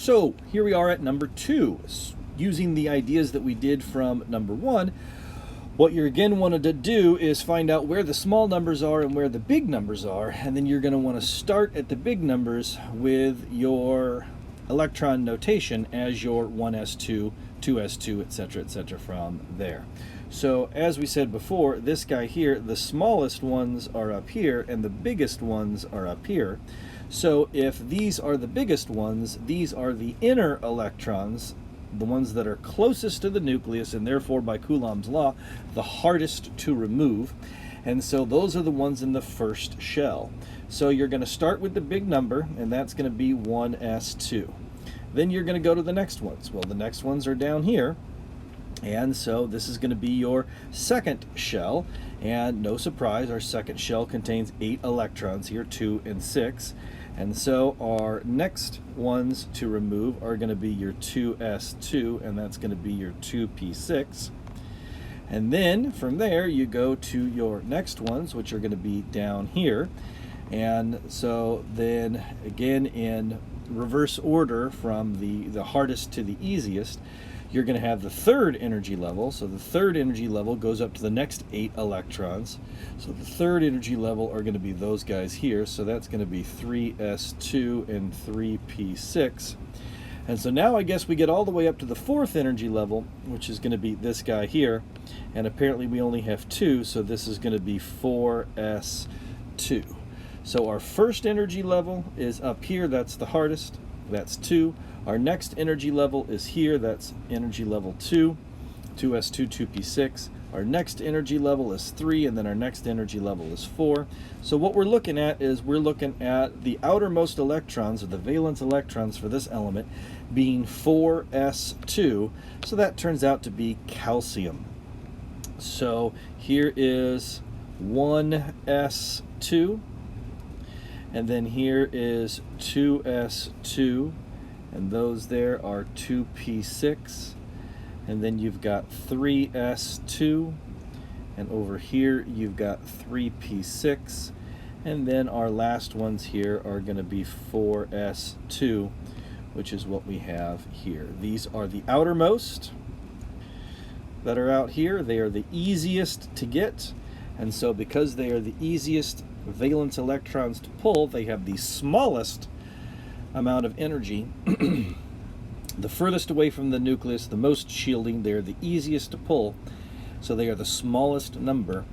So here we are at number 2. Using the ideas that we did from number 1, what you're again wanted to do is find out where the small numbers are and where the big numbers are, and then you're going to want to start at the big numbers with your electron notation as your 1s2, 2s2, etc., from there. So as we said before, this guy here, the smallest ones are up here and the biggest ones are up here. So if these are the biggest ones, these are the inner electrons, the ones that are closest to the nucleus, and therefore by Coulomb's law, the hardest to remove. And so those are the ones in the first shell. So you're going to start with the big number, and that's going to be 1s2. Then you're going to go to the next ones. Well, the next ones are down here. And so this is going to be your second shell. And no surprise, our second shell contains 8 electrons here, 2 and 6. And so our next ones to remove are going to be your 2s2, and that's going to be your 2p6. And then from there you go to your next ones, which are going to be down here. And so then again in reverse order from the hardest to the easiest, you're going to have the third energy level. So the third energy level goes up to the next 8 electrons. So the third energy level are going to be those guys here. So that's going to be 3s2 and 3p6. And so now I guess we get all the way up to the fourth energy level, which is going to be this guy here. And apparently we only have 2, so this is going to be 4s2. So our first energy level is up here, that's the hardest, that's 2. Our next energy level is here, that's energy level 2, 2s2, 2p6. Our next energy level is 3, and then our next energy level is 4. So what we're looking at is we're looking at the outermost electrons, or the valence electrons for this element, being 4s2. So that turns out to be calcium. So here is 1s2. And then here is 2s2, and those there are 2p6. And then you've got 3s2, and over here you've got 3p6. And then our last ones here are going to be 4s2, which is what we have here. These are the outermost that are out here. They are the easiest to get, and so because they are the easiest valence electrons to pull, they have the smallest amount of energy, the furthest away from the nucleus, the most shielding. They're the easiest to pull, so they are the smallest number.